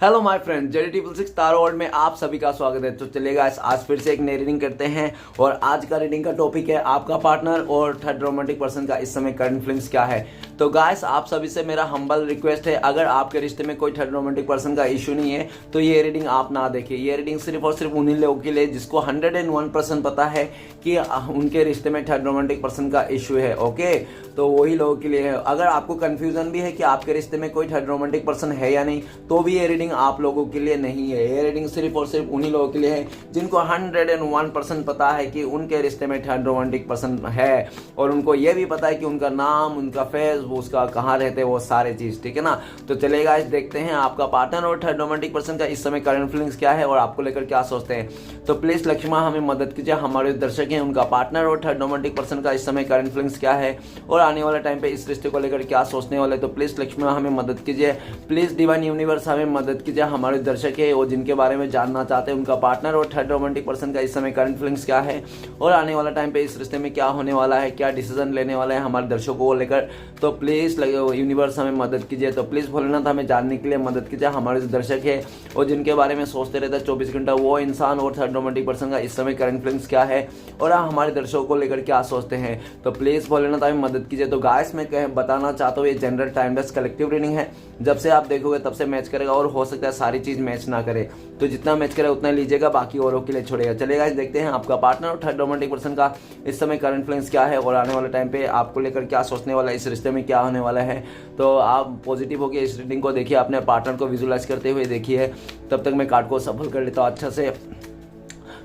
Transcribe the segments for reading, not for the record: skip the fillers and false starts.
Hello my friend, JD666 taro world में आप सभी का स्वागत है। तो चलिए गाइस, आज फिर से एक नई रीडिंग करते हैं और आज का रीडिंग का टॉपिक है आपका पार्टनर और थर्ड रोमांटिक पर्सन का इस समय करंट फीलिंग्स क्या है। तो गाइस, आप सभी से मेरा हम्बल रिक्वेस्ट है, अगर आपके रिश्ते में कोई थर्ड रोमांटिक पर्सन का इशू नहीं है तो ये रीडिंग आप ना देखिए। ये रीडिंग सिर्फ और सिर्फ उन्हीं लोगों के लिए जिसको 101% पता है कि उनके रिश्ते में थर्ड रोमांटिक पर्सन का इशू है। ओके, तो वही लोगों के लिए है। अगर आपको कंफ्यूजन भी है कि आपके रिश्ते में कोई थर्ड रोमांटिक पर्सन है या नहीं, तो भी ये रीडिंग आप लोगों के लिए नहीं है। ये रीडिंग सिर्फ और सिर्फ उन्हीं लोगों के लिए है जिनको 101% पता है कि उनके रिश्ते में थर्ड रोमांटिक पर्सन है, और उनको ये भी पता है कि उनका नाम, उनका फेस, उसका कहाँ रहते हैं, वो सारे चीज। ठीक है ना। तो चलेगा, आज देखते हैं आपका पार्टनर और थर्ड रोमांटिक पर्सन का इस समय करंट फीलिंग्स क्या है और आपको लेकर क्या सोचते हैं। तो प्लीज लक्ष्मा हमें मदद कीजिए, हमारे दर्शक हैं, उनका पार्टनर और थर्ड रोमांटिक पर्सन का इस समय करंट फीलिंग्स क्या है और आने वाले टाइम पे इस रिश्ते को लेकर क्या सोचने वाले। तो प्लीज लक्ष्मी हमें मदद कीजिए, प्लीज डिवाइन यूनिवर्स हमें मदद कीजिए। हमारे दर्शक है और जिनके बारे में जानना चाहते हैं उनका पार्टनर और थर्ड रोमांटिक पर्सन का इस समय करंट फीलिंग्स क्या है और आने वाला टाइम पे इस रिश्ते में क्या होने वाला है, क्या डिसीजन लेने वाला है हमारे दर्शकों को लेकर। तो प्लीज यूनिवर्स हमें मदद कीजिए। तो प्लीज भोलेनाथ हमें जानने के लिए मदद कीजिए। हमारे जो दर्शक है और जिनके बारे में सोचते रहते हैं 24 घंटा, वो इंसान और थर्ड रोमांटिक पर्सन का इस समय करंट फीलिंग्स क्या है और हमारे दर्शकों को लेकर क्या सोचते हैं। तो प्लीज भोलेनाथ हमें मदद कीजिए। तो गाइस, मैं बताना चाहता हूँ ये जनरल टाइमलेस कलेक्टिव रीडिंग है। जब से आप देखोगे तब से मैच करेगा और हो सकता है सारी चीज मैच ना करे, तो जितना मैच करे उतना लीजिएगा, बाकी औरों के लिए छोड़ेगा। चलेगा, देखते हैं आपका पार्टनर और थर्ड रोमांटिक पर्सन का इस समय करंट फीलिंग्स क्या है और आने वाले टाइम पे आपको लेकर क्या सोचने वाला है, इस रिश्ते में क्या होने वाला है। तो आप पॉजिटिव होकर इस रीडिंग को देखिए, अपने पार्टनर को विजुअलाइज करते हुए देखिए। तब तक मैं कार्ड को सफल कर लेता हूँ अच्छा से।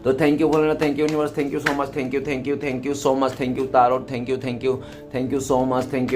तो थैंक यू बोलना, thank you universe, thank you so much, thank you so much, thank you taro, thank you so much, thank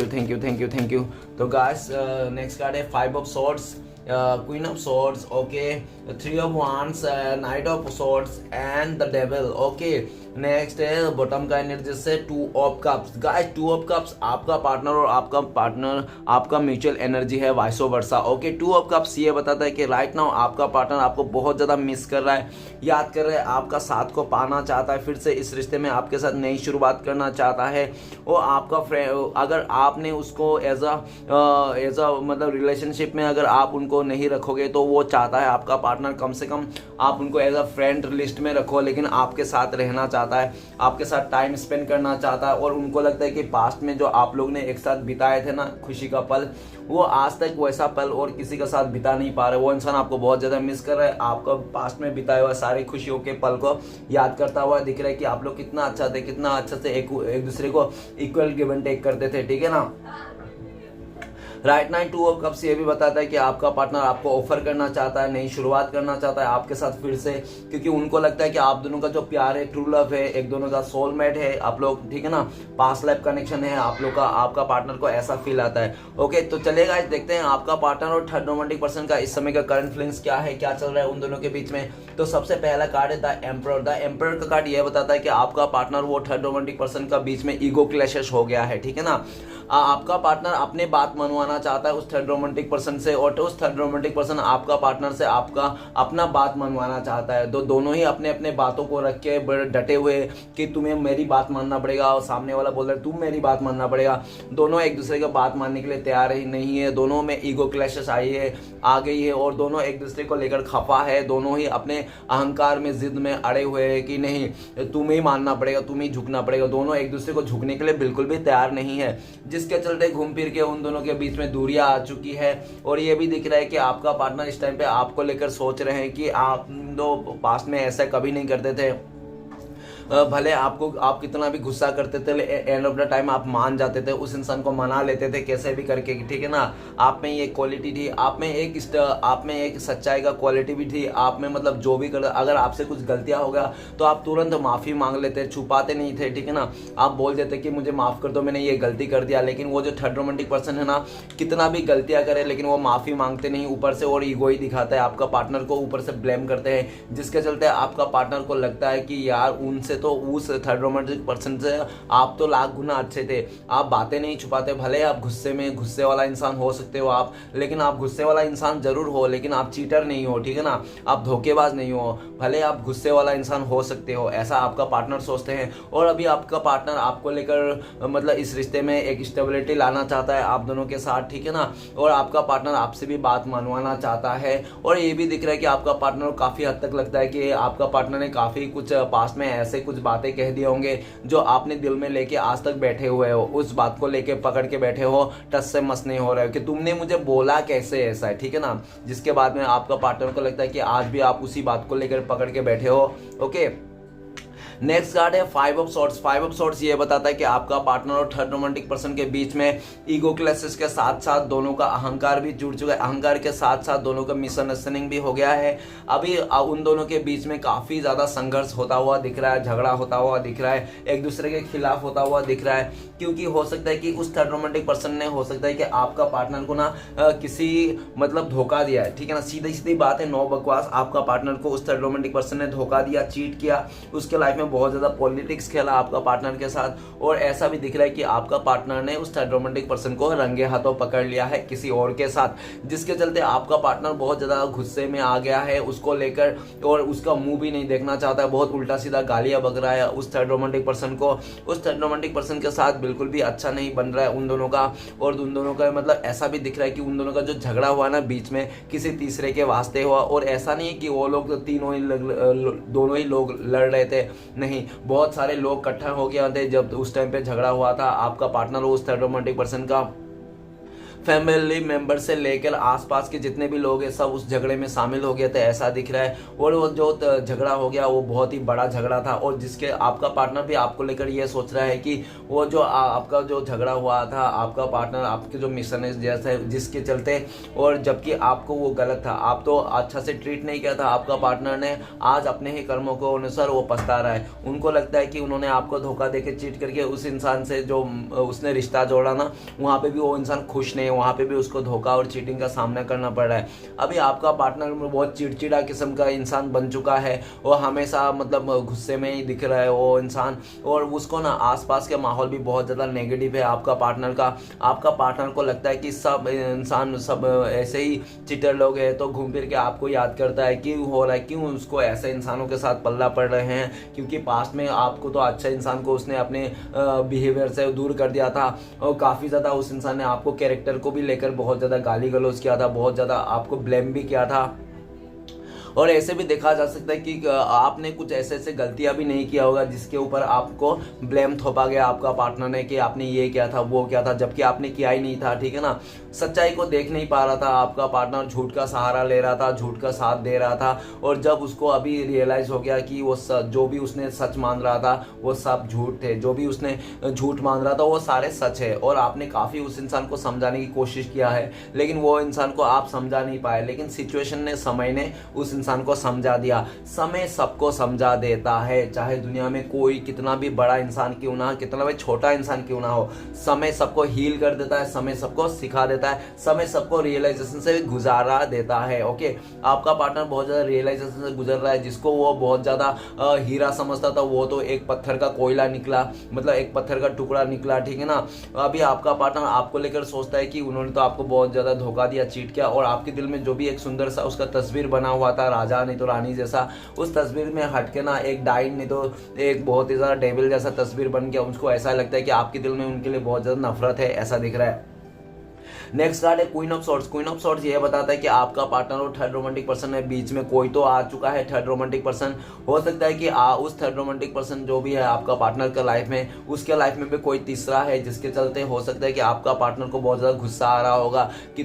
you. तो गाइस, नेक्स्ट कार्ड है 5 of swords, queen of swords, okay, 3 of wands, night of swords and the devil. Okay, next है bottom का energy से 2 of cups. Guys, 2 of cups आपका partner और आपका partner आपका mutual energy है, vice versa. Okay, 2 of cups ये बताता है कि राइट नाउ आपका पार्टनर आपको बहुत ज्यादा मिस कर रहा है, याद कर रहा है, आपका साथ को पाना चाहता है, फिर से इस रिश्ते में आपके साथ नई शुरुआत करना चाहता है। और आपका फ्रेंड, अगर आपने उसको एज अ मतलब रिलेशनशिप में अगर आप उनको नहीं रखोगे तो वो चाहता है आपका पार्टनर कम से कम आप उनको एज अ फ्रेंड लिस्ट में रखो, लेकिन आपके साथ रहना चाहता है, आपके साथ टाइम स्पेंड करना चाहता है। और उनको लगता है कि पास्ट में जो आप लोग ने एक साथ बिताए थे ना खुशी का पल, वो आज तक वैसा पल और किसी के साथ बिता नहीं पा रहे। वो इंसान आपको बहुत ज्यादा मिस कर रहा है, आपका पास्ट में बिताए हुआ सारी खुशियों के पल को याद करता हुआ दिख रहा है कि आप लोग कितना अच्छा थे, कितना अच्छा से एक दूसरे को इक्वल गिव एंड टेक करते थे। ठीक है ना। राइट नाइन 2 ऑफ कप्स ये भी बताता है कि आपका पार्टनर आपको ऑफर करना चाहता है, नई शुरुआत करना चाहता है आपके साथ फिर से, क्योंकि उनको लगता है कि आप दोनों का जो प्यार है, ट्रू लव है, एक दोनों का सोलमेट है आप लोग। ठीक है ना, पास्ट लाइफ कनेक्शन है आप लोग का, आपका पार्टनर को ऐसा फील आता है। ओके, तो चलेगा, देखते हैं आपका पार्टनर और थर्ड रोमांटिक पर्सन का इस समय का करंट फीलिंग्स क्या है, क्या चल रहा है उन दोनों के बीच में। तो सबसे पहला कार्ड है द एम्परर। द एम्परर का कार्ड यह बताता है कि आपका पार्टनर वो थर्ड रोमांटिक पर्सन का बीच में ईगो क्लैशेस हो गया है। ठीक है ना, आपका पार्टनर अपने बात मनवाना चाहता है उस थर्ड रोमांटिक पर्सन से, और उस थर्ड रोमांटिक पर्सन आपका पार्टनर से आपका अपना बात मनवाना चाहता है। तो दोनों ही अपने अपने बातों को रख के बड़े डटे हुए कि तुम्हें मेरी बात मानना पड़ेगा, और सामने वाला बोल रहा है तुम मेरी बात मानना पड़ेगा। दोनों एक दूसरे की बात मानने के लिए तैयार ही नहीं है, दोनों में ईगो क्लैशेस आ गई है और दोनों एक दूसरे को लेकर खफा है। दोनों ही अपने अहंकार में, जिद में अड़े हुए हैं कि नहीं तुम्हें ही मानना पड़ेगा, तुम्हें ही झुकना पड़ेगा। दोनों एक दूसरे को झुकने के लिए बिल्कुल भी तैयार नहीं है, जिसके चलते घूम फिर के उन दोनों के बीच में दूरियां आ चुकी है। और ये भी दिख रहा है कि आपका पार्टनर इस टाइम पे आपको लेकर सोच रहे हैं कि आप दो पास्ट में ऐसा कभी नहीं करते थे, भले आप कितना भी गुस्सा करते थे, एंड ऑफ द टाइम आप मान जाते थे, उस इंसान को मना लेते थे कैसे भी करके। ठीक है ना, आप में ये क्वालिटी थी, आप में एक सच्चाई का क्वालिटी भी थी, आप में मतलब जो भी कर, अगर आपसे कुछ गलतियां हो गया तो आप तुरंत माफी मांग लेते, छुपाते नहीं थे। ठीक है ना, आप बोल देते कि मुझे माफ कर दो, मैंने ये गलती कर दिया। लेकिन वो जो थर्ड रोमांटिक पर्सन है ना, कितना भी गलतियां करे लेकिन वो माफी मांगते नहीं, ऊपर से और ईगो ही दिखाता है, आपका पार्टनर को ऊपर से ब्लेम करते हैं, जिसके चलते आपका पार्टनर को लगता है कि यार उनसे से तो उस थर्ड रोमांटिक पर्सन से आप तो लाख गुना अच्छे थे। आप बातें नहीं छुपाते, भले आप गुस्से वाला इंसान हो सकते हो आप, लेकिन आप गुस्से वाला इंसान जरूर हो, लेकिन आप चीटर नहीं हो, ठीक है ना। आप धोखेबाज नहीं हो, भले आप गुस्से वाला इंसान हो सकते हो, ऐसा आपका पार्टनर सोचते हैं। और अभी आपका पार्टनर आपको लेकर मतलब इस रिश्ते में एक स्टेबिलिटी लाना चाहता है आप दोनों के साथ, ठीक है ना। और आपका पार्टनर आपसे भी बात मनवाना चाहता है। और ये भी दिख रहा है कि आपका पार्टनर काफी हद तक लगता है कि आपका पार्टनर ने काफी कुछ पास्ट में ऐसे कुछ बातें कह दिए होंगे जो आपने दिल में लेके आज तक बैठे हुए हो, उस बात को लेके पकड़ के बैठे हो, टस से मस नहीं हो रहे हो कि तुमने मुझे बोला कैसे ऐसा है, ठीक है ना। जिसके बाद में आपका पार्टनर को लगता है कि आज भी आप उसी बात को लेकर पकड़ के बैठे हो। ओके, नेक्स्ट कार्ड है 5 ऑफ सॉर्ड्स। 5 ऑफ सॉर्ड्स ये बताता है कि आपका पार्टनर और थर्ड रोमांटिक पर्सन के बीच में ईगो क्लैशेस के साथ साथ दोनों का अहंकार भी जुड़ चुका है। अहंकार के साथ साथ दोनों का मिसअंडरस्टैंडिंग भी हो गया है। अभी उन दोनों के बीच में काफी ज्यादा संघर्ष होता हुआ दिख रहा है, झगड़ा होता हुआ दिख रहा है, एक दूसरे के खिलाफ होता हुआ दिख रहा है। क्योंकि हो सकता है कि उस थर्ड रोमांटिक पर्सन ने, हो सकता है कि आपका पार्टनर को ना किसी मतलब धोखा दिया है, ठीक है ना। सीधी सीधी बात है, नो बकवास। आपका पार्टनर को उस थर्ड रोमांटिक पर्सन ने धोखा दिया, चीट किया, उसके लाइफ में बहुत ज्यादा पॉलिटिक्स खेला आपका पार्टनर के साथ। और ऐसा भी दिख रहा है कि आपका पार्टनर ने उस थर्ड रोमांटिक पर्सन को रंगे हाथों पकड़ लिया है किसी और के साथ, जिसके चलते आपका पार्टनर बहुत ज्यादा गुस्से में आ गया है उसको लेकर, और उसका मुंह भी नहीं देखना चाहता है, बहुत उल्टा सीधा गालियां बक रहा है उस थर्ड रोमांटिक पर्सन को। उस थर्ड रोमांटिक पर्सन के साथ बिल्कुल भी अच्छा नहीं बन रहा है उन दोनों का। और उन दोनों का मतलब ऐसा भी दिख रहा है कि उन दोनों का जो झगड़ा हुआ ना बीच में, किसी तीसरे के वास्ते हुआ। और ऐसा नहीं है कि वो लोग दोनों ही लोग लड़ रहे थे, नहीं, बहुत सारे लोग इकट्ठा हो गए थे जब उस टाइम पे झगड़ा हुआ था। आपका पार्टनर उस थर्ड रोमांटिक पर्सन का फैमिली मेंबर से लेकर आसपास के जितने भी लोग हैं सब उस झगड़े में शामिल हो गए थे, ऐसा दिख रहा है। और वो जो झगड़ा हो गया वो बहुत ही बड़ा झगड़ा था, और जिसके आपका पार्टनर भी आपको लेकर ये सोच रहा है कि वो जो आपका जो झगड़ा हुआ था, आपका पार्टनर आपके जो मिशन है जैसे जिसके चलते, और जबकि आपको वो गलत था, आप तो अच्छा से ट्रीट नहीं किया था आपका पार्टनर ने, आज अपने ही कर्मों को अनुसार वो पछता रहा है। उनको लगता है कि उन्होंने आपको धोखा देके चीट करके उस इंसान से जो उसने रिश्ता जोड़ा ना, वहाँ पे भी वो इंसान खुश नहीं, वहां पे भी उसको धोखा और चीटिंग का सामना करना पड़ रहा है। अभी आपका पार्टनर बहुत चिड़चिड़ा किस्म का इंसान बन चुका है, वो हमेशा मतलब गुस्से में ही दिख रहा है वो इंसान, और उसको ना आसपास के माहौल भी बहुत ज़्यादा नेगेटिव है आपका पार्टनर का। आपका पार्टनर को लगता है कि सब इंसान सब ऐसे ही चिटर लोग हैं, तो घूम फिर के आपको याद करता है क्यों हो रहा है, क्यों उसको ऐसे इंसानों के साथ पल्ला पड़ रहे हैं, क्योंकि पास्ट में आपको तो अच्छा इंसान को उसने अपने बिहेवियर से दूर कर दिया था, और काफ़ी ज़्यादा उस इंसान ने आपको कैरेक्टर को भी लेकर बहुत ज़्यादा गाली गलौज किया था, बहुत ज़्यादा आपको ब्लेम भी किया था। और ऐसे भी देखा जा सकता है कि आपने कुछ ऐसे गलतियां भी नहीं किया होगा जिसके ऊपर आपको ब्लेम थोपा गया आपका पार्टनर ने कि आपने ये किया था वो किया था, जबकि आपने किया ही नहीं था, ठीक है ना। सच्चाई को देख नहीं पा रहा था आपका पार्टनर, झूठ का सहारा ले रहा था, झूठ का साथ दे रहा था। और जब उसको अभी रियलाइज हो गया कि वो जो भी उसने सच मान रहा था वो सब झूठ थे, जो भी उसने झूठ मान रहा था वो सारे सच है। और आपने काफ़ी उस इंसान को समझाने की कोशिश किया है, लेकिन वो इंसान को आप समझा नहीं पाए, लेकिन सिचुएशन ने, समय ने उस इंसान को समझा दिया। समय सबको समझा देता है, चाहे दुनिया में कोई कितना भी बड़ा इंसान क्यों ना, कितना भी छोटा इंसान क्यों ना हो, समय सबको हील कर देता है, समय सबको सिखा देता है, समय सबको रियलाइजेशन से गुजारा देता है। ओके, आपका पार्टनर बहुत ज्यादा रियलाइजेशन से गुजर रहा है, जिसको वो बहुत ज्यादा हीरा समझता था वो तो एक पत्थर का कोयला निकला, मतलब एक पत्थर का टुकड़ा निकला, ठीक है ना। अभी आपका पार्टनर आपको लेकर सोचता है कि उन्होंने तो आपको बहुत ज्यादा धोखा दिया, चीट किया, और आपके दिल में जो भी एक सुंदर सा उसका तस्वीर बना हुआ था राजा नहीं तो रानी जैसा, उस तस्वीर में हटके ना एक डाइन नहीं तो एक बहुत ही ज्यादा डेविल जैसा तस्वीर बन गया। उसको ऐसा लगता है कि आपके दिल में उनके लिए बहुत ज्यादा नफरत है, ऐसा दिख रहा है। नेक्स्ट कार्ड है queen of swords. Queen of swords ये बताता है कि आपका पार्टनर और थर्ड रोमांटिक पर्सन में बीच में कोई तो आ चुका है, थर्ड रोमांटिक पर्सन। हो सकता है कि उस थर्ड रोमांटिक पर्सन जो भी है आपका पार्टनर का लाइफ में, उसके लाइफ में भी कोई तीसरा है, जिसके चलते हो सकता है कि आपका पार्टनर को बहुत ज्यादा गुस्सा आ रहा होगा कि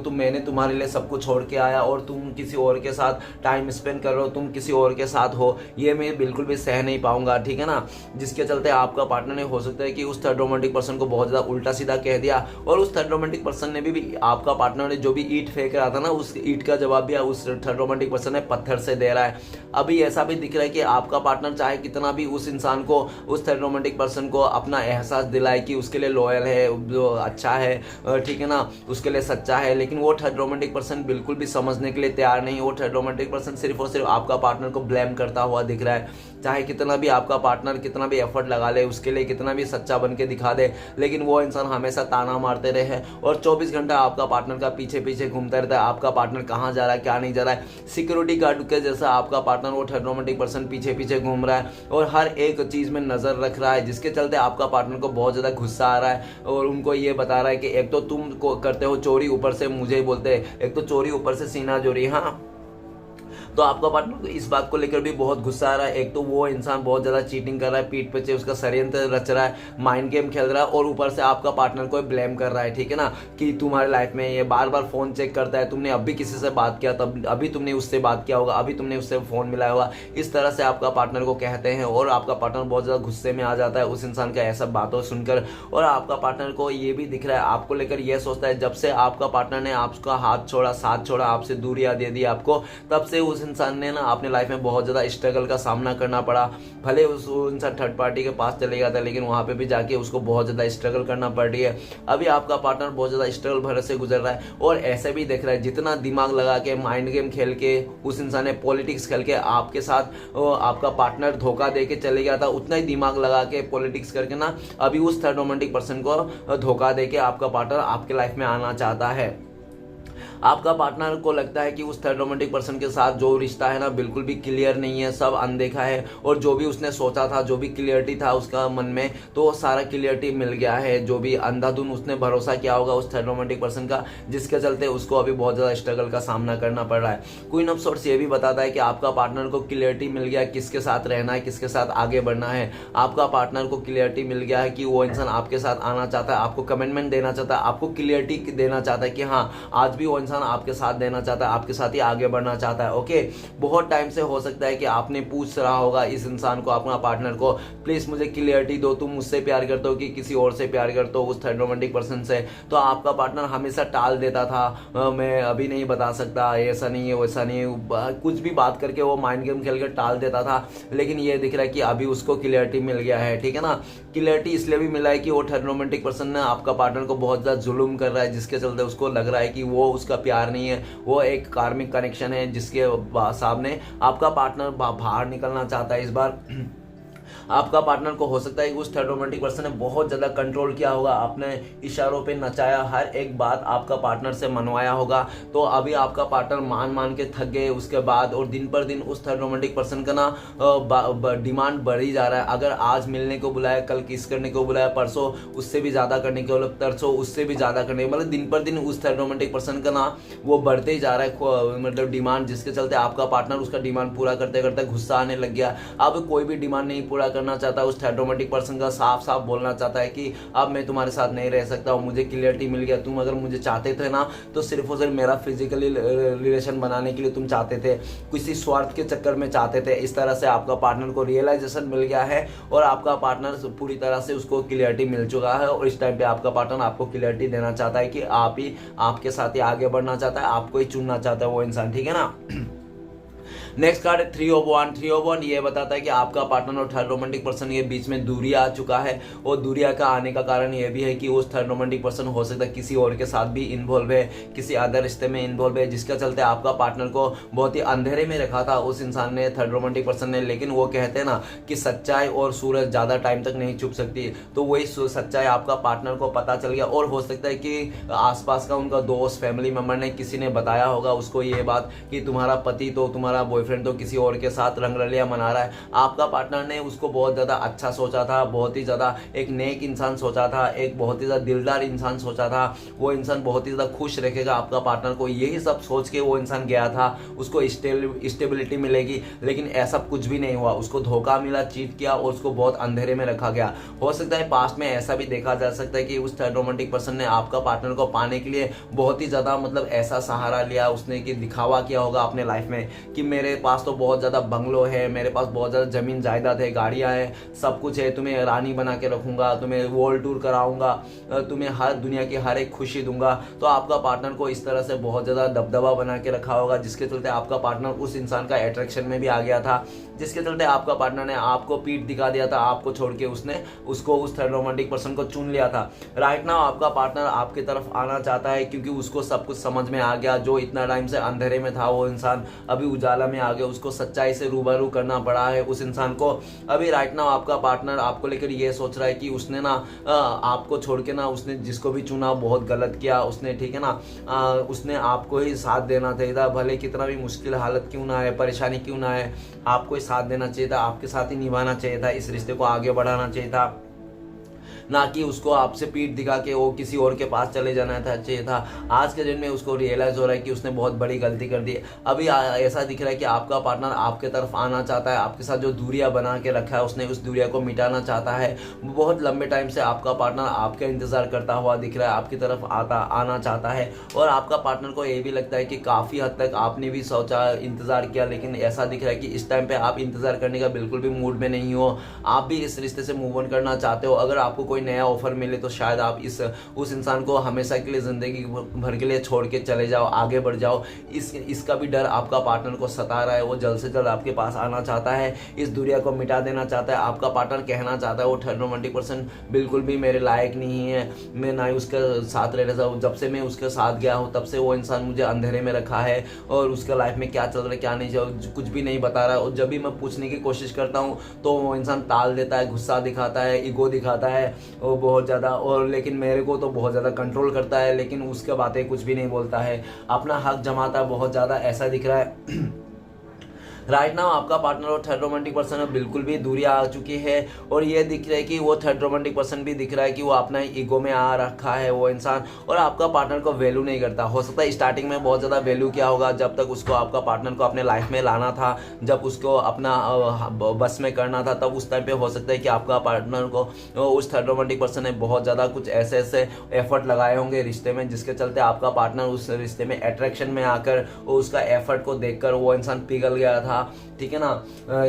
मैंने तुम्हारे लिए सब कुछ छोड़ के आया और तुम किसी और के साथ टाइम स्पेंड कर रहे हो, तुम किसी और के साथ हो, ये मैं बिल्कुल भी सह नहीं पाऊंगा, ठीक है ना। जिसके चलते आपका पार्टनर ने, हो सकता है कि उस थर्ड रोमांटिक पर्सन को बहुत ज्यादा उल्टा सीधा कह दिया, और उस थर्ड रोमांटिक पर्सन पर्सन ने भी आपका पार्टनर ने जो भी ईंट फेंक रहा था ना, उस ईंट का जवाब भी उस थर्ड रोमांटिक पर्सन ने पत्थर से दे रहा है। अभी ऐसा भी दिख रहा है कि आपका पार्टनर चाहे कितना भी उस इंसान को, उस थर्ड रोमांटिक पर्सन को अपना एहसास दिलाए कि उसके लिए लॉयल है, जो अच्छा है, ठीक है ना, उसके लिए सच्चा है, लेकिन वो थर्ड रोमांटिक पर्सन बिल्कुल भी समझने के लिए तैयार नहीं। वो थर्ड रोमांटिक पर्सन सिर्फ और सिर्फ आपका पार्टनर को ब्लेम करता हुआ दिख रहा है। चाहे कितना भी आपका पार्टनर कितना भी एफर्ट लगा ले, उसके लिए कितना भी सच्चा बन के दिखा दे, लेकिन वो इंसान हमेशा ताना मारते रहे और 24 घंटा आपका पार्टनर का पीछे पीछे घूमता रहता है। आपका पार्टनर कहाँ जा रहा है, क्या नहीं जा रहा है, सिक्योरिटी गार्ड के जैसा आपका पार्टनर, वो थर्ड रोमांटिक पर्सन पीछे पीछे घूम रहा है और हर एक चीज़ में नज़र रख रहा है, जिसके चलते आपका पार्टनर को बहुत ज़्यादा गुस्सा आ रहा है और उनको ये बता रहा है कि एक तो तुम को करते हो चोरी, ऊपर से मुझे बोलते हैं, एक तो चोरी ऊपर से सीना चोरी। हाँ, तो आपका पार्टनर को इस बात को लेकर भी बहुत गुस्सा आ रहा है। एक तो वो इंसान बहुत ज़्यादा चीटिंग कर रहा है, पीठ पीछे उसका षड्यंत्र रच रहा है, माइंड गेम खेल रहा है और ऊपर से आपका पार्टनर को ब्लेम कर रहा है, ठीक है ना, कि तुम्हारे लाइफ में ये बार बार फ़ोन चेक करता है, तुमने अभी किसी से बात किया, तब अभी तुमने उससे बात किया होगा, अभी तुमने उससे फ़ोन मिलाया होगा, इस तरह से आपका पार्टनर को कहते हैं और आपका पार्टनर बहुत ज़्यादा गुस्से में आ जाता है उस इंसान का ऐसा बातों सुनकर। और आपका पार्टनर को ये भी दिख रहा है, आपको लेकर यह सोचता है, जब से आपका पार्टनर ने आपका हाथ छोड़ा, साथ छोड़ा, आपसे दूरियां दे दी आपको, तब से उस इंसान ने ना अपने लाइफ में बहुत ज़्यादा स्ट्रगल का सामना करना पड़ा। भले उस इंसान थर्ड पार्टी के पास चले गया था, लेकिन वहाँ पे भी जाके उसको बहुत ज़्यादा स्ट्रगल करना पड़ रही है। अभी आपका पार्टनर बहुत ज़्यादा स्ट्रगल भरे से गुजर रहा है और ऐसे भी देख रहा है, जितना दिमाग लगा के, माइंड गेम खेल के, उस इंसान ने पॉलिटिक्स खेल के आपके साथ आपका पार्टनर धोखा दे के चले गया था, उतना ही दिमाग लगा के पॉलिटिक्स करके ना अभी उस थर्ड रोमांटिक पर्सन को धोखा दे के आपका पार्टनर आपके लाइफ में आना चाहता है। आपका पार्टनर को लगता है कि उस थर्ड रोमांटिक पर्सन के साथ जो रिश्ता है ना बिल्कुल भी क्लियर नहीं है, सब अनदेखा है और जो भी उसने सोचा था, जो भी क्लियरिटी था उसका मन में, तो वो सारा क्लियरिटी मिल गया है। जो भी अंधाधुन उसने भरोसा किया होगा उस थर्ड रोमांटिक पर्सन का, जिसके चलते उसको अभी बहुत ज़्यादा स्ट्रगल का सामना करना पड़ रहा है। क्वीन ऑफ सोर्ड्स ये भी बताता है कि आपका पार्टनर को क्लियरिटी मिल गया किसके साथ रहना है, किसके साथ आगे बढ़ना है। आपका पार्टनर को क्लियरिटी मिल गया है कि वो इंसान आपके साथ आना चाहता है, आपको कमिटमेंट देना चाहता है, आपको क्लियरिटी देना चाहता है कि हाँ आज भी वो इंसान आपके साथ देना चाहता है, आपके साथ ही आगे बढ़ना चाहता है। ओके, बहुत टाइम से हो सकता है कि आपने पूछ रहा होगा इस इंसान को, अपना पार्टनर को, प्लीज मुझे क्लियरिटी दो, तुम मुझसे प्यार करते हो कि किसी और से प्यार करते हो, उस थर्ड रोमांटिक पर्सन से। तो आपका पार्टनर हमेशा टाल देता था, मैं अभी नहीं बता सकता, ऐसा नहीं है, वैसा नहीं है, कुछ भी बात करके वो माइंड गेम खेल कर टाल देता था। लेकिन ये दिख रहा है कि अभी उसको क्लियरिटी मिल गया है, ठीक है ना। क्लियरिटी इसलिए भी मिला है कि वो थर्ड रोमांटिक पर्सन ने आपका पार्टनर को बहुत ज़्यादा जुल्म कर रहा है, जिसके चलते उसको लग रहा है कि वो उसका प्यार नहीं है, वो एक कार्मिक कनेक्शन है, जिसके सामने आपका पार्टनर बाहर निकलना चाहता है। इस बार आपका पार्टनर को हो सकता है कि उस थर्ड रोमांटिक पर्सन ने बहुत ज़्यादा कंट्रोल किया होगा, अपने इशारों पे नचाया, हर एक बात आपका पार्टनर से मनवाया होगा। तो अभी आपका पार्टनर मान के थक गए उसके बाद, और दिन पर दिन उस थर्ड रोमांटिक पर्सन का ना डिमांड बढ़ ही जा रहा है। अगर आज मिलने को बुलाया, कल किस करने को बुलाया, परसों उससे भी ज़्यादा करने को, तरसों उससे भी ज़्यादा करने, मतलब दिन पर दिन उस थर्ड रोमांटिक पर्सन का ना वो बढ़ते ही जा रहा है, मतलब डिमांड, जिसके चलते आपका पार्टनर उसका डिमांड पूरा करते करते गुस्सा आने लग गया। अब कोई भी डिमांड नहीं पूरा करना चाहता, उस थर्ड रोमांटिक पर्सन का साफ साफ बोलना चाहता है कि अब मैं तुम्हारे साथ नहीं रह सकता हूँ, मुझे क्लियरिटी मिल गया, तुम अगर मुझे चाहते थे ना तो सिर्फ और सिर्फ मेरा फिजिकली रिलेशन बनाने के लिए तुम चाहते थे, किसी स्वार्थ के चक्कर में चाहते थे। इस तरह से आपका पार्टनर को रियलाइजेशन मिल गया है और आपका पार्टनर पूरी तरह से उसको क्लियरिटी मिल चुका है और इस टाइम पे आपका पार्टनर आपको क्लियरिटी देना चाहता है कि आप ही आपके साथ ही आगे बढ़ना चाहता है, आपको ही चुनना चाहता है वो इंसान, ठीक है ना। नेक्स्ट कार्ड है 3 of Wands। 3 of Wands ये बताता है कि आपका पार्टनर और थर्ड रोमांटिक पर्सन के बीच में दूरी आ चुका है और दूरिया का आने का कारण ये भी है कि उस थर्ड रोमांटिक पर्सन हो सकता है किसी और के साथ भी इन्वॉल्व है, किसी अदर रिश्ते में इन्वॉल्व है, जिसके चलते आपका पार्टनर को बहुत ही अंधेरे में रखा था उस इंसान ने, थर्ड रोमांटिक पर्सन ने। लेकिन वो कहते हैं ना कि सच्चाई और सूरज ज़्यादा टाइम तक नहीं छुप सकती, तो वही सच्चाई आपका पार्टनर को पता चल गया और हो सकता है कि आसपास का उनका दोस्त, फैमिली मेम्बर ने, किसी ने बताया होगा उसको ये बात कि तुम्हारा पति तो, तुम्हारा बॉयफ्रेंड तो किसी और के साथ रंगरलिया मना रहा है। आपका पार्टनर ने उसको बहुत ज़्यादा अच्छा सोचा था, बहुत ही ज़्यादा एक नेक इंसान सोचा था, एक बहुत ही ज़्यादा दिलदार इंसान सोचा था, वो इंसान बहुत ही ज़्यादा खुश रखेगा आपका पार्टनर को, यही सब सोच के वो इंसान गया था, उसको स्टेबिलिटी मिलेगी। लेकिन ऐसा कुछ भी नहीं हुआ, उसको धोखा मिला, चीट किया और उसको बहुत अंधेरे में रखा गया। हो सकता है पास्ट में ऐसा भी देखा जा सकता है कि उस थर्ड रोमांटिक पर्सन ने आपका पार्टनर को पाने के लिए बहुत ही ज़्यादा मतलब ऐसा सहारा लिया उसने कि दिखावा किया होगा अपने लाइफ में कि मेरे पास तो बहुत ज़्यादा बंगलो है, मेरे पास बहुत ज़्यादा ज़मीन जायदाद है, गाड़ियाँ हैं, सब कुछ है, तुम्हें रानी बना के रखूँगा, तुम्हें वर्ल्ड टूर कराऊँगा, तुम्हें हर दुनिया की हर एक खुशी दूंगा। तो आपका पार्टनर को इस तरह से बहुत ज़्यादा दबदबा बना के रखा होगा, जिसके चलते आपका पार्टनर उस इंसान का अट्रैक्शन में भी आ गया था, जिसके चलते आपका पार्टनर ने आपको पीठ दिखा दिया था, आपको छोड़ के उसने उसको उस थर्ड रोमांटिक पर्सन को चुन लिया था। राइट नाउ आपका पार्टनर आपकी तरफ आना चाहता है, क्योंकि उसको सब कुछ समझ में आ गया। जो इतना टाइम से अंधेरे में था वो इंसान अभी उजाला में आ गया, उसको सच्चाई से रूबरू करना पड़ा है उस इंसान को। अभी राइट नाउ आपका पार्टनर आपको लेकर ये सोच रहा है कि उसने ना आपको छोड़ के ना उसने जिसको भी चुना बहुत गलत किया उसने, ठीक है ना। उसने आपको ही साथ देना चाहिए था, भले कितना भी मुश्किल हालत क्यों ना है, परेशानी क्यों ना है, आपको ही साथ देना चाहिए था, आपके साथ ही निभाना चाहिए था, इस रिश्ते को आगे बढ़ाना चाहिए था, ना कि उसको आपसे पीठ दिखा के वो किसी और के पास चले जाना था चाहिए था। आज के दिन में उसको रियलाइज़ हो रहा है कि उसने बहुत बड़ी गलती कर दी। अभी ऐसा दिख रहा है कि आपका पार्टनर आपके तरफ आना चाहता है, आपके साथ जो दूरियां बना के रखा है उसने उस दूरिया को मिटाना चाहता है। बहुत लंबे टाइम से आपका पार्टनर आपका इंतज़ार करता हुआ दिख रहा है, आपकी तरफ आना चाहता है। और आपका पार्टनर को ये भी लगता है कि काफ़ी हद तक आपने भी सोचा, इंतज़ार किया, लेकिन ऐसा दिख रहा है कि इस टाइम पर आप इंतज़ार करने का बिल्कुल भी मूड में नहीं हो। आप भी इस रिश्ते से मूव ऑन करना चाहते हो। अगर आपको कोई नया ऑफर मिले तो शायद आप उस इंसान को हमेशा के लिए जिंदगी भर के लिए छोड़ के चले जाओ, आगे बढ़ जाओ। इसका भी डर आपका पार्टनर को सता रहा है। वो जल्द से जल्द आपके पास आना चाहता है, इस दूरिया को मिटा देना चाहता है। आपका पार्टनर कहना चाहता है वो थर्ड रोमांटिक पर्सन बिल्कुल भी मेरे लायक नहीं है, मैं ना ही उसके साथ रह रहा हूँ। जब से मैं उसके साथ गया हूँ तब से वो इंसान मुझे अंधेरे में रखा है और उसके लाइफ में क्या चल रहा है क्या नहीं कुछ भी नहीं बता रहा है। और जब भी मैं पूछने की कोशिश करता हूँ तो वो इंसान टाल देता है, गुस्सा दिखाता है, ईगो दिखाता है वो बहुत ज़्यादा। और लेकिन मेरे को तो बहुत ज़्यादा कंट्रोल करता है, लेकिन उसके बातें कुछ भी नहीं बोलता है, अपना हक जमाता है बहुत ज़्यादा, ऐसा दिख रहा है। राइट नाउ आपका पार्टनर और थर्ड रोमांटिक पर्सन में बिल्कुल भी दूरी आ चुकी है। और ये दिख रहा है कि वो थर्ड रोमांटिक पर्सन भी दिख रहा है कि वो अपना ईगो में आ रखा है वो इंसान, और आपका पार्टनर को वैल्यू नहीं करता। हो सकता है स्टार्टिंग में बहुत ज़्यादा वैल्यू किया होगा, जब तक उसको आपका पार्टनर को अपने लाइफ में लाना था, जब उसको अपना बस में करना था, तब उस टाइम पे हो सकता है कि आपका पार्टनर को उस थर्ड रोमांटिक पर्सन ने बहुत ज़्यादा कुछ ऐसे ऐसे एफर्ट लगाए होंगे रिश्ते में, जिसके चलते आपका पार्टनर उस रिश्ते में अट्रैक्शन में आकर उसका एफर्ट को देखकर वो इंसान पिघल गया था, ठीक है ना।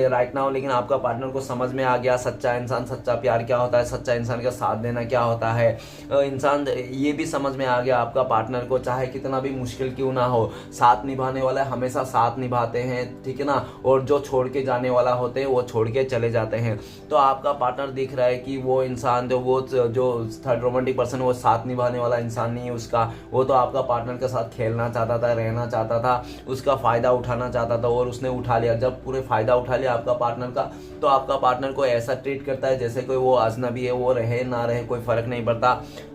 राइट नाउ लेकिन आपका पार्टनर को समझ में आ गया सच्चा इंसान, सच्चा प्यार क्या होता है, सच्चा इंसान का साथ देना क्या होता है। इंसान ये भी समझ में आ गया आपका पार्टनर को, चाहे कितना भी मुश्किल क्यों ना हो, साथ निभाने वाला हमेशा साथ निभाते हैं, ठीक है ना। और जो छोड़ के जाने वाला होते हैं वो छोड़ के चले जाते हैं। तो आपका पार्टनर दिख रहा है कि वो इंसान जो थर्ड रोमांटिक पर्सन वो साथ निभाने वाला इंसान नहीं है उसका, वो तो आपका पार्टनर के साथ खेलना चाहता था, रहना चाहता था, उसका फ़ायदा उठाना चाहता था, और उसने उठा लिया। जब पूरे फ़ायदा उठा लिया आपका पार्टनर का, तो आपका पार्टनर को ऐसा ट्रीट करता है जैसे कोई वो अजनबी है, वो रहे ना रहे कोई फ़र्क नहीं पड़ता।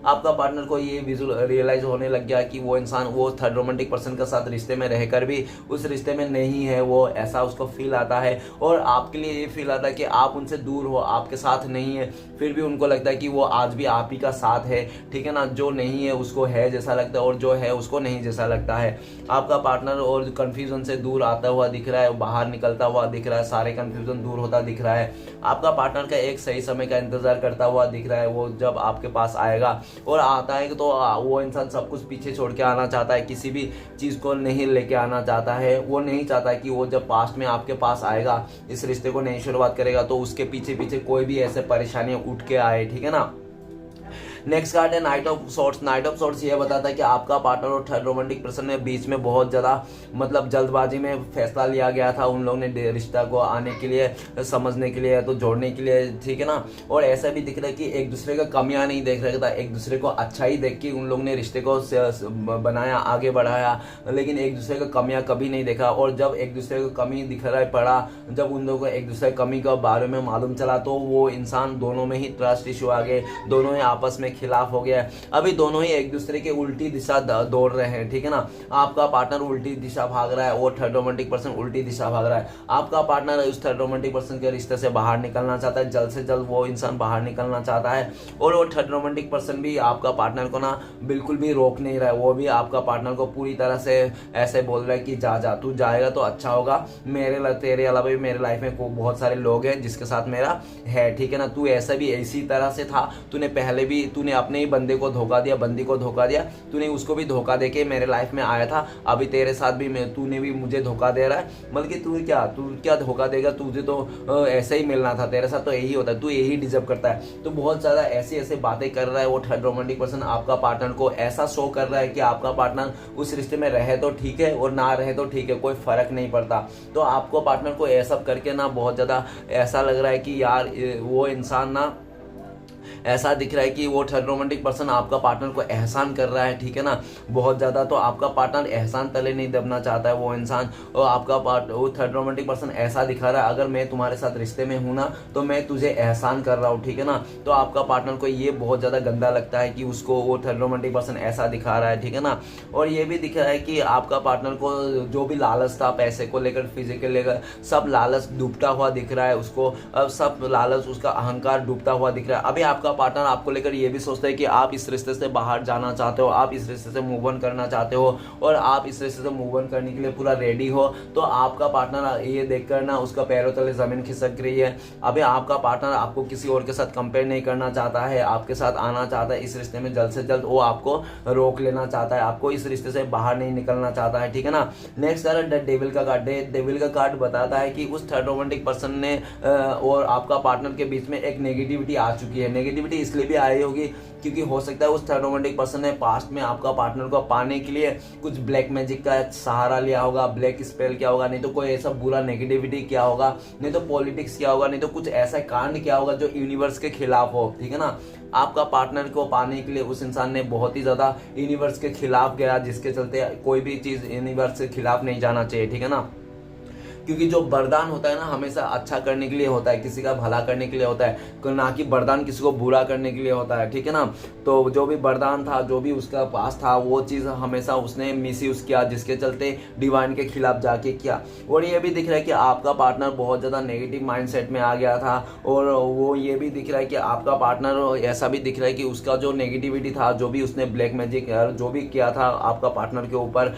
आपका पार्टनर को ये रियलाइज़ होने लग गया कि वो इंसान वो थर्ड रोमांटिक पर्सन के साथ रिश्ते में रहकर भी उस रिश्ते में नहीं है, वो ऐसा उसको फील आता है। और आपके लिए ये फील आता है कि आप उनसे दूर हो, आपके साथ नहीं है, फिर भी उनको लगता है कि वो आज भी आप ही का साथ है, ठीक है ना। जो नहीं है उसको है जैसा लगता है, और जो है उसको नहीं जैसा लगता है। आपका पार्टनर और कन्फ्यूजन से दूर आता हुआ दिख रहा है, बाहर निकलता हुआ दिख रहा है, सारे कन्फ्यूजन दूर होता दिख रहा है। आपका पार्टनर का एक सही समय का इंतजार करता हुआ दिख रहा है, वो जब आपके पास आएगा, और आता है तो वो इंसान सब कुछ पीछे छोड़ के आना चाहता है, किसी भी चीज़ को नहीं लेके आना चाहता है। वो नहीं चाहता कि वो जब पास्ट में आपके पास आएगा, इस रिश्ते को नई शुरुआत करेगा, तो उसके पीछे पीछे कोई भी ऐसे परेशानियां उठ के आए, ठीक है ना। नेक्स्ट कार्ड है knight of swords. Knight of swords ये बताता है कि आपका पार्टनर और थर्ड रोमांटिक पर्सन के बीच में बहुत ज़्यादा मतलब जल्दबाजी में फैसला लिया गया था उन लोगों ने रिश्ता को आने के लिए, समझने के लिए, तो जोड़ने के लिए, ठीक है ना। और ऐसा भी दिख रहा है कि एक दूसरे का कमियां नहीं देख रहा था, एक दूसरे को अच्छा ही देख के उन लोगों ने रिश्ते को बनाया, आगे बढ़ाया, लेकिन एक दूसरे का कमियां कभी नहीं देखा। और जब एक दूसरे को कमी दिखाई पड़ा, जब उन लोगों को एक दूसरे कमी के बारे में मालूम चला, तो वो इंसान दोनों में ही ट्रस्ट इशू आ गए, दोनों ही आपस में खिलाफ हो गया है। अभी दोनों ही एक दूसरे के उल्टी दिशा दौड़ रहे हैं, ठीक है ना। आपका पार्टनर उल्टी दिशा भाग रहा है, वो थर्ड रोमांटिक पर्सन उल्टी दिशा भाग रहा है। आपका पार्टनर उस थर्ड रोमांटिक पर्सन के रिश्ते से बाहर निकलना चाहता है, जल्द से जल्द वो इंसान बाहर निकलना चाहता है। और वो थर्ड रोमांटिक पर्सन भी आपका पार्टनर को ना बिल्कुल भी रोक नहीं रहा है, वो भी आपका पार्टनर को पूरी तरह से ऐसे बोल रहा है कि जा जा, तू जाएगा तो अच्छा होगा, तेरे अलावा भी मेरे लाइफ में बहुत सारे लोग हैं जिसके साथ मेरा है, ठीक है ना। तू ऐसा भी इसी तरह से था, तूने पहले भी तू तूने अपने ही बंदे को धोखा दिया, बंदी को धोखा दिया, तूने उसको भी धोखा देके मेरे लाइफ में आया था, अभी तेरे साथ भी तूने भी मुझे धोखा दे रहा है। मतलब कि तू क्या धोखा देगा, तुझे तो ऐसे ही मिलना था, तेरे साथ तो यही होता है, तू यही डिजर्व करता है। तो बहुत ज़्यादा ऐसी बातें कर रहा है वो थर्ड रोमांटिक पर्सन, आपका पार्टनर को ऐसा शो कर रहा है कि आपका पार्टनर उस रिश्ते में रहे तो ठीक है और ना रहे तो ठीक है, कोई फर्क नहीं पड़ता। तो आपको पार्टनर को ये सब करके ना बहुत ज़्यादा ऐसा लग रहा है कि यार वो इंसान ना, ऐसा दिख रहा है कि वो थर्ड रोमांटिक पर्सन आपका पार्टनर को एहसान कर रहा है, ठीक है ना, बहुत ज़्यादा। तो आपका पार्टनर एहसान तले नहीं दबना चाहता है वो इंसान, और आपका वो थर्ड रोमांटिक पर्सन ऐसा दिखा रहा है अगर मैं तुम्हारे साथ रिश्ते में हूँ ना तो मैं तुझे एहसान कर रहा हूँ, ठीक है ना। तो आपका पार्टनर को ये बहुत ज़्यादा गंदा लगता है कि उसको वो थर्ड रोमांटिक पर्सन ऐसा दिखा रहा है, ठीक है ना। और ये भी दिख रहा है कि आपका पार्टनर को जो भी लालच था पैसे को लेकर, फिजिकल लेकर, सब लालच डूबता हुआ दिख रहा है उसको, अब सब लालच, उसका अहंकार डूबता हुआ दिख रहा है। अभी आपका पार्टनर आपको लेकर ये भी सोचता है कि आप इस रिश्ते से बाहर जाना चाहते हो, आप इस रिश्ते से मूव ऑन करना चाहते हो और आप इस रिश्ते से मूव ऑन करने के लिए पूरा रेडी हो। तो आपका पार्टनर ये देखकर ना उसका पैरों तले जमीन खिसक रही है। अभी आपका पार्टनर आपको किसी और के साथ कंपेयर नहीं करना चाहता है, आपके साथ आना चाहता है इस रिश्ते में जल्द से जल्द, वो आपको रोक लेना चाहता है, आपको इस रिश्ते से बाहर नहीं निकलना चाहता है, ठीक है ना। नेक्स्ट कार्ड द डेविल का कार्ड। डेविल का कार्ड बताता है कि उस थर्ड रोमांटिक पर्सन ने और आपका पार्टनर के बीच में एक नेगेटिविटी आ चुकी है। नेगेटिविटी इसलिए भी आई होगी क्योंकि हो सकता है उस थर्ड रोमांटिक पर्सन ने पास्ट में आपका पार्टनर को पाने के लिए कुछ ब्लैक मैजिक का सहारा लिया होगा, ब्लैक स्पेल किया होगा, नहीं तो कोई ऐसा बुरा नेगेटिविटी किया होगा, नहीं तो पॉलिटिक्स किया होगा, नहीं तो कुछ ऐसा कांड किया होगा जो यूनिवर्स के खिलाफ हो, ठीक है ना। आपका पार्टनर को पाने के लिए उस इंसान ने बहुत ही ज्यादा यूनिवर्स के खिलाफ गया, जिसके चलते कोई भी चीज यूनिवर्स के खिलाफ नहीं जाना चाहिए, ठीक है ना। क्योंकि जो वरदान होता है ना हमेशा अच्छा करने के लिए होता है, किसी का भला करने के लिए होता है, ना कि वरदान किसी को बुरा करने के लिए होता है, ठीक है ना। तो जो भी वरदान था, जो भी उसका पास था, वो चीज़ हमेशा उसने मिसयूज किया, जिसके चलते डिवाइन के खिलाफ जाके किया। और ये भी दिख रहा है कि आपका पार्टनर बहुत ज़्यादा नेगेटिव माइंडसेट में आ गया था। और वो ये भी दिख रहा है कि आपका पार्टनर, ऐसा भी दिख रहा है कि उसका जो नेगेटिविटी था, जो भी उसने ब्लैक मैजिक जो भी किया था आपका पार्टनर के ऊपर,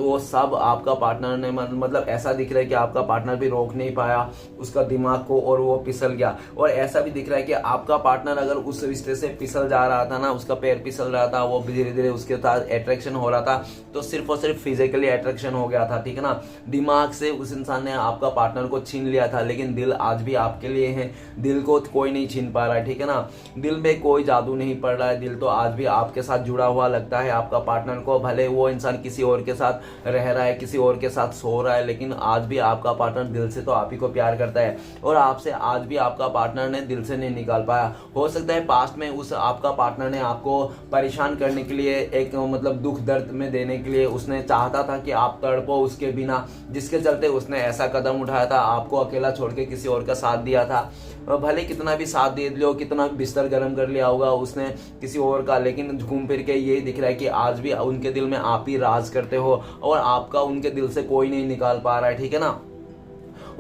वो सब आपका पार्टनर ने, मतलब ऐसा दिख रहा है कि आपका पार्टनर भी रोक नहीं पाया उसका दिमाग को और वो फिसल गया। और ऐसा भी दिख रहा है कि आपका पार्टनर अगर उस रिश्ते से फिसल जा रहा था ना, उसका पैर फिसल रहा था, वो धीरे धीरे उसके साथ अट्रैक्शन हो रहा था, तो सिर्फ और सिर्फ फिजिकली अट्रैक्शन हो गया था, ठीक है ना। दिमाग से उस इंसान ने आपका पार्टनर को छीन लिया था, लेकिन दिल आज भी आपके लिए है, दिल को कोई नहीं छीन पा रहा है, ठीक है ना। दिल में कोई जादू नहीं पड़ रहा है, दिल तो आज भी आपके साथ जुड़ा हुआ लगता है आपका पार्टनर को। भले वो इंसान किसी और के साथ रह रहा है, किसी और के साथ सो रहा है, लेकिन आज भी आपका पार्टनर दिल से तो आप ही को प्यार करता है। और आपसे आज भी आपका पार्टनर ने दिल से नहीं निकाल पाया। हो सकता है पास्ट में उस आपका पार्टनर ने आपको परेशान करने के लिए, एक मतलब दुख दर्द में देने के लिए उसने चाहता था कि आप तड़पो उसके बिना, जिसके चलते उसने ऐसा कदम उठाया था, आपको अकेला छोड़ के किसी और का साथ दिया था। भले कितना भी साथ दे लो, कितना भी बिस्तर गर्म कर लिया होगा उसने किसी और का, लेकिन घूम फिर के यही दिख रहा है कि आज भी उनके दिल में आप ही राज करते हो और आपका उनके दिल से कोई नहीं निकाल पा रहा है, ठीक है ना।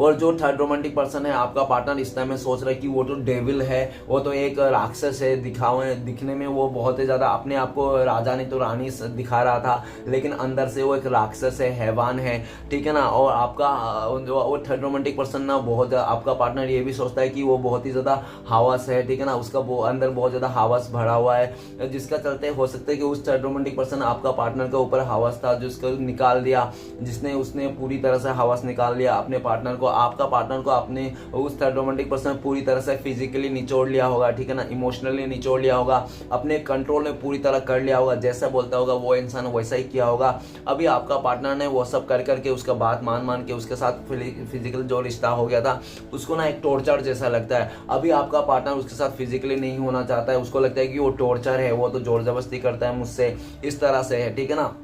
और जो थर्ड रोमांटिक पर्सन है आपका पार्टनर, इस टाइम में सोच रहा है कि वो तो डेविल है, वो तो एक राक्षस है, दिखने में वो बहुत ही ज्यादा अपने आप को राजा नहीं तो रानी दिखा रहा था, लेकिन अंदर से वो एक राक्षस है, हैवान है, ठीक है ना। और आपका वो थर्ड रोमांटिक पर्सन ना बहुत, आपका पार्टनर ये भी सोचता है कि वो बहुत ही ज्यादा हवस है, ठीक है ना, उसका वो अंदर बहुत ज्यादा हवस भरा हुआ है, जिसका चलते हो सकता है कि उस थर्ड रोमांटिक पर्सन आपका पार्टनर के ऊपर हवस था जिसको निकाल दिया, उसने पूरी तरह से हवस निकाल लिया अपने पार्टनर को। आपका पार्टनर को अपने उस थर्ड रोमांटिक पर्सन पूरी तरह से फिजिकली निचोड़ लिया होगा, ठीक है ना, इमोशनली निचोड़ लिया होगा, अपने कंट्रोल में पूरी तरह कर लिया होगा, जैसा बोलता होगा वो इंसान वैसा ही किया होगा। अभी आपका पार्टनर ने वो सब कर करके उसका बात मान के उसके साथ फिजिकल जो रिश्ता हो गया था उसको ना एक टॉर्चर जैसा लगता है। अभी आपका पार्टनर उसके साथ फिजिकली नहीं होना चाहता है, उसको लगता है कि वो टॉर्चर है, वो तो जोर जबरदस्ती करता है मुझसे, इस तरह से है, ठीक है ना।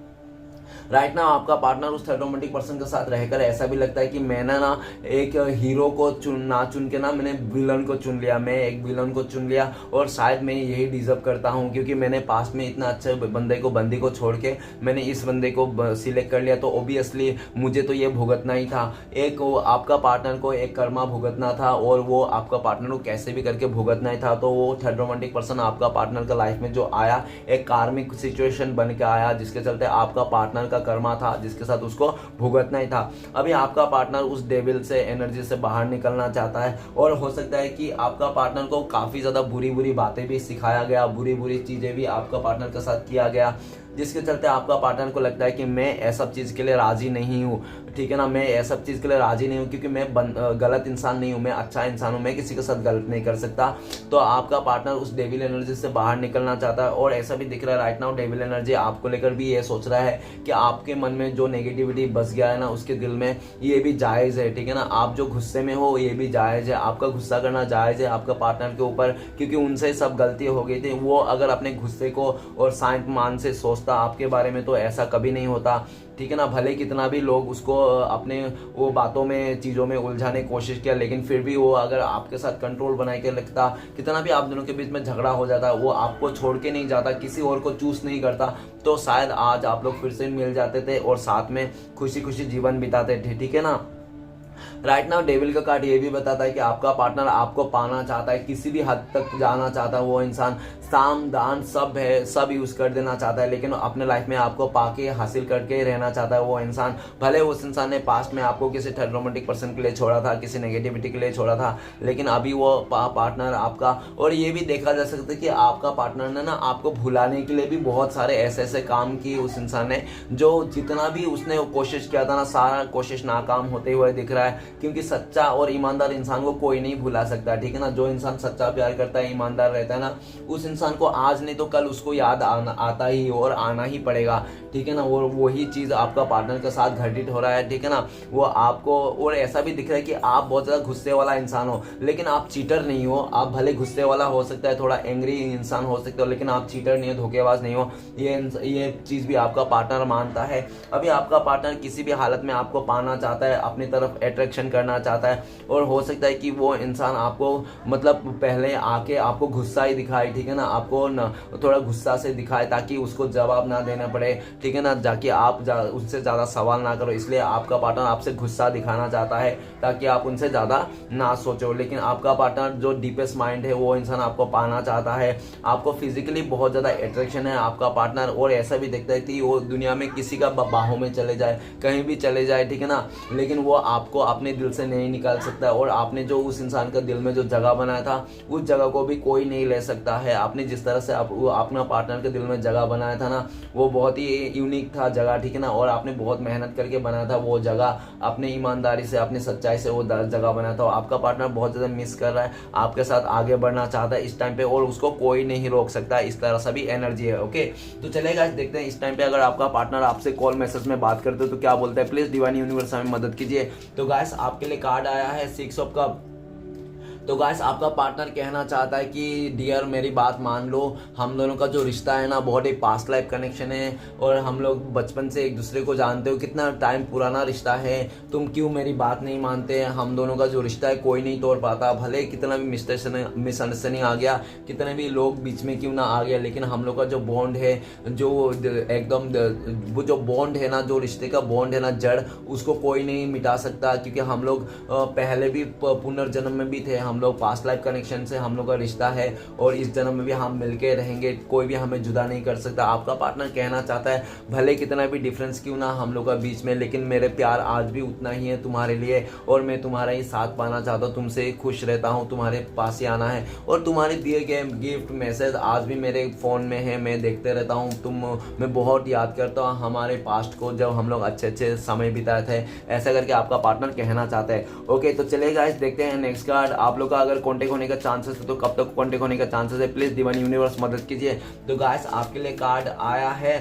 राइट ना आपका पार्टनर उस थर्ड रोमांटिक पर्सन के साथ रहकर ऐसा भी लगता है कि मैंने ना एक हीरो को चुन के ना मैंने विलन को चुन लिया, मैं एक विलन को चुन लिया और शायद मैं यही डिजर्व करता हूँ, क्योंकि मैंने पास में इतना अच्छे बंदी को छोड़ के मैंने इस बंदे को सिलेक्ट कर लिया, तो ओबियसली मुझे तो ये भुगतना ही था। एक आपका पार्टनर को एक कर्मा भुगतना था और वो आपका पार्टनर को कैसे भी करके भुगतना ही था। तो वो थर्ड रोमांटिक पर्सन आपका पार्टनर का लाइफ में जो आया, एक कार्मिक सिचुएशन बन के आया, जिसके चलते आपका पार्टनर का कर्मा था जिसके साथ उसको भुगतना ही था। अभी आपका पार्टनर उस डेविल से एनर्जी से बाहर निकलना चाहता है और हो सकता है कि आपका पार्टनर को काफ़ी ज़्यादा बुरी बुरी बातें भी सिखाया गया, बुरी बुरी चीज़ें भी आपका पार्टनर के साथ किया गया, जिसके चलते आपका पार्टनर को लगता है कि मैं ऐसा चीज़ के लिए राज़ी नहीं हूँ, ठीक है ना, मैं ऐसा चीज़ के लिए राज़ी नहीं हूँ क्योंकि मैं गलत इंसान नहीं हूँ, मैं अच्छा इंसान हूँ, मैं किसी के साथ गलत नहीं कर सकता। तो आपका पार्टनर उस डेविल एनर्जी से बाहर निकलना चाहता है और ऐसा भी दिख रहा है राइट नाउ डेविल एनर्जी आपको लेकर भी ये सोच रहा है कि आपके मन में जो नेगेटिविटी बस गया है ना उसके दिल में, ये भी जायज़ है, ठीक है ना। आप जो गुस्से में हो ये भी जायज़ है, आपका गुस्सा करना जायज़ है आपका पार्टनर के ऊपर, क्योंकि उनसे सब गलती हो गई थी। वो अगर अपने गुस्से को और शांत मान से सोचता आपके बारे में तो ऐसा कभी नहीं होता, ठीक है ना। भले कितना भी लोग उसको अपने वो बातों में चीज़ों में उलझाने की कोशिश किया, लेकिन फिर भी वो अगर आपके साथ कंट्रोल बना के रखता, कितना भी आप दोनों के बीच में झगड़ा हो जाता, वो आपको छोड़ के नहीं जाता, किसी और को चूज नहीं करता, तो शायद आज आप लोग फिर से मिल जाते थे और साथ में खुशी खुशी जीवन बिताते थे, ठीक है ना। राइट नाउ डेविल का कार्ड ये भी बताता है कि आपका पार्टनर आपको पाना चाहता है, किसी भी हद तक जाना चाहता है, वो इंसान साम दान सब है, सब यूज कर देना चाहता है, लेकिन अपने लाइफ में आपको पाके हासिल करके रहना चाहता है वो इंसान। भले उस इंसान ने पास्ट में आपको किसी थर्ड रोमांटिक पर्सन के लिए छोड़ा था, किसी नेगेटिविटी के लिए छोड़ा था, लेकिन अभी वो पार्टनर आपका, और ये भी देखा जा सकता है कि आपका पार्टनर ने ना आपको भुलाने के लिए भी बहुत सारे ऐसे ऐसे काम किए उस इंसान ने, जो जितना भी उसने कोशिश किया था ना सारा कोशिश नाकाम होते हुए दिख रहा है, क्योंकि सच्चा और ईमानदार इंसान को कोई नहीं भुला सकता, ठीक है ना। जो इंसान सच्चा प्यार करता है, ईमानदार रहता है ना, उस इंसान को आज नहीं तो कल उसको याद आता ही और आना ही पड़ेगा, ठीक है ना। और वही चीज आपका पार्टनर के साथ घटित हो रहा है, ठीक है ना। वो आपको, और ऐसा भी दिख रहा है कि आप बहुत ज्यादा गुस्से वाला इंसान हो, लेकिन आप चीटर नहीं हो। आप भले गुस्से वाला हो सकता है, थोड़ा एंग्री इंसान हो सकता हो, लेकिन आप चीटर नहीं हो, धोखेबाज नहीं हो, ये चीज भी आपका पार्टनर मानता है। अभी आपका पार्टनर किसी भी हालत में आपको पाना चाहता है, अपनी तरफ अट्रैक्शन करना चाहता है, और हो सकता है कि वो इंसान आपको मतलब पहले आके आपको गुस्सा ही दिखाए, ठीक है ना, आपको थोड़ा गुस्सा से दिखाए ताकि उसको जवाब ना देना पड़े, ठीक है ना, जाके आप उससे ज्यादा सवाल ना करो। इसलिए आपका पार्टनर आपसे गुस्सा दिखाना चाहता है ताकि आप उनसे ज्यादा ना सोचो। लेकिन आपका पार्टनर जो डीपेस्ट माइंड है वो इंसान आपको पाना चाहता है, आपको फिजिकली बहुत ज्यादा अट्रैक्शन है आपका पार्टनर, और ऐसा भी दिखता है कि वो दुनिया में किसी का बाहों में चले जाए, कहीं भी चले जाए, ठीक है ना, लेकिन वो आपको अपने दिल से नहीं निकाल सकता। और आपने जो उस इंसान का दिल में जो जगह बनाया था उस जगह को भी कोई नहीं ले सकता है। आपने जिस तरह से अपना पार्टनर के दिल में जगह बनाया था ना, वो बहुत ही यूनिक था जगह, ठीक है ना, और आपने बहुत मेहनत करके बनाया था वो जगह, अपने ईमानदारी से अपनी सच्चाई से वो जगह बनाया था। आपका पार्टनर बहुत ज्यादा मिस कर रहा है, आपके साथ आगे बढ़ना चाहता है इस टाइम पे, और उसको कोई नहीं रोक सकता। इस तरह से भी एनर्जी है। ओके, तो चलेगा, देखते हैं इस टाइम पे अगर आपका पार्टनर आपसे कॉल मैसेज में बात करते तो क्या बोलते हैं। प्लीज डिवाइन यूनिवर्स हमें मदद कीजिए। तो गाइस आपके लिए कार्ड आया है 6 ऑफ कप। तो गाइस आपका पार्टनर कहना चाहता है कि डियर मेरी बात मान लो, हम दोनों का जो रिश्ता है ना बहुत ही पास्ट लाइफ कनेक्शन है, और हम लोग बचपन से एक दूसरे को जानते हो, कितना टाइम पुराना रिश्ता है, तुम क्यों मेरी बात नहीं मानते। हम दोनों का जो रिश्ता है कोई नहीं तोड़ पाता, भले कितना भी मिसअंडरस्टैंडिंग आ गया, कितने भी लोग बीच में क्यों ना आ गया, लेकिन हम लोग का जो बॉन्ड है, जो एकदम वो जो बॉन्ड है ना, जो रिश्ते का बॉन्ड है ना, जड़, उसको कोई नहीं मिटा सकता, क्योंकि हम लोग पहले भी पुनर्जन्म में भी थे, हम लोग पास्ट लाइफ कनेक्शन से हम लोग का रिश्ता है, और इस जन्म में भी हम मिलके रहेंगे, कोई भी हमें जुदा नहीं कर सकता। आपका पार्टनर कहना चाहता है भले कितना भी डिफरेंस क्यों ना हम लोग का बीच में, लेकिन मेरे प्यार आज भी उतना ही है तुम्हारे लिए, और मैं तुम्हारा ही साथ पाना चाहता हूँ, तुमसे खुश रहता हूँ, तुम्हारे पास ही आना है, और तुम्हारे दिए गए गिफ्ट मैसेज आज भी मेरे फोन में है, मैं देखते रहता हूँ, मैं बहुत याद करता हूँ हमारे पास्ट को, जब हम लोग अच्छे अच्छे समय बिताए थे। ऐसा करके आपका पार्टनर कहना चाहता है। ओके, तो चलेगा, इस देखते हैं नेक्स्ट कार्ड। आप लोग का अगर कांटेक्ट होने का चांसेस है तो कब तक कांटेक्ट होने का चांसेस है, प्लीज डिवाइन यूनिवर्स मदद कीजिए। तो गाइस आपके लिए कार्ड आया है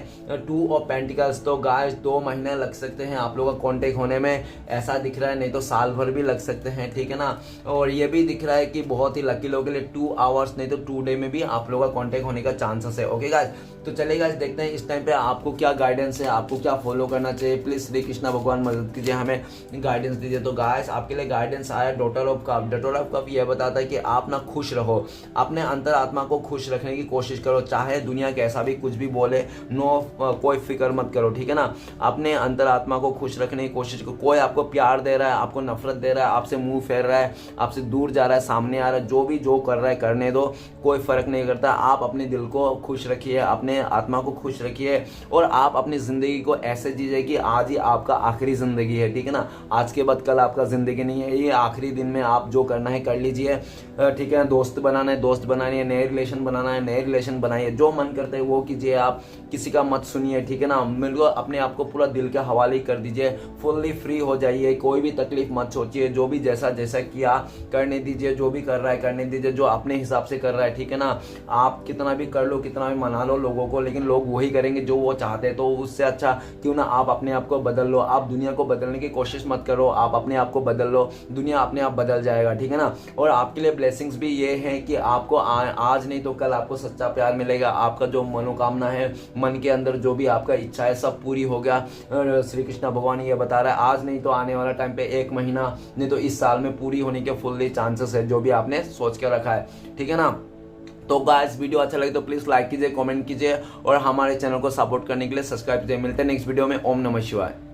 2 ऑफ पेंटिकल्स। तो गाइस 2 महीने लग सकते हैं आप लोगों का कांटेक्ट होने में, ऐसा दिख रहा है, नहीं तो साल भर भी लग सकते हैं, ठीक है ना। और ये भी दिख रहा है कि बहुत ही लकी लोगों के लिए 2 आवर्स नहीं तो 2 डे में भी आप लोगों का कांटेक्ट होने का चांसेस है। ओके गाइस, तो चलेगा, देखते हैं इस टाइम पे आपको क्या गाइडेंस है, आपको क्या फॉलो करना चाहिए। प्लीज श्री कृष्णा भगवान मदद कीजिए, हमें गाइडेंस दीजिए। तो गाइस आपके लिए गाइडेंस आया daughter of cup. Daughter of cup यह बताता है कि आप ना खुश रहो, अपने अंतरात्मा को खुश रखने की कोशिश करो, चाहे दुनिया कैसा भी कुछ भी बोले, कोई फिक्र मत करो, ठीक है ना। अपने अंतरात्मा को खुश रखने की कोशिश करो। कोई आपको प्यार दे रहा है, आपको नफरत दे रहा है, आपसे मुंह फेर रहा है, आपसे दूर जा रहा है, सामने आ रहा है, जो भी जो कर रहा है करने दो, कोई फर्क नहीं करता। आप अपने दिल को खुश रखिए, अपने आत्मा को खुश रखिए और आप अपनी जिंदगी को ऐसे जीजिए कि आज ही आपका आखिरी जिंदगी है, ठीक है ना। आज के बाद कल आपका जिंदगी नहीं है, ये आखिरी दिन में आप जो करना है कर लीजिए, ठीक है। दोस्त बनाना है दोस्त बनानी है, नए रिलेशन बनाना है नए रिलेशन बनाइए, जो मन करता है वो कीजिए, आप किसी का मत सुनिए, ठीक है ना। बिल्कुल अपने आप को पूरा दिल के हवाले कर दीजिए, फुल्ली फ्री हो जाइए, कोई भी तकलीफ मत सोचिए, जो भी जैसा जैसा किया करने दीजिए, जो भी कर रहा है करने दीजिए, जो अपने हिसाब से कर रहा है, ठीक है ना। आप कितना भी कर लो, कितना भी मना लो लोगों को, लेकिन लोग वही करेंगे जो वो चाहते हैं। तो उससे अच्छा क्यों ना आप अपने आप को बदल लो। आप दुनिया को बदलने की कोशिश मत करो, आप अपने आप को बदल लो, दुनिया अपने आप बदल जाएगा, ठीक है ना। और आपके लिए ब्लेसिंग्स भी ये है कि आपको आज नहीं तो कल आपको सच्चा प्यार मिलेगा। आपका जो मनोकामना है, मन के अंदर जो भी आपका इच्छा है, सब पूरी हो गया। श्री कृष्ण भगवान ये बता रहा है, आज नहीं तो आने वाला टाइम पे 1 महीना नहीं तो इस साल में पूरी होने के फुल्ली चांसेस है, जो भी आपने सोच के रखा है, ठीक है ना। तो गाइस वीडियो अच्छा लगे तो प्लीज लाइक कीजिए, कमेंट कीजिए और हमारे चैनल को सपोर्ट करने के लिए सब्सक्राइब कीजिए। मिलते हैं नेक्स्ट वीडियो में। ओम नमः शिवाय।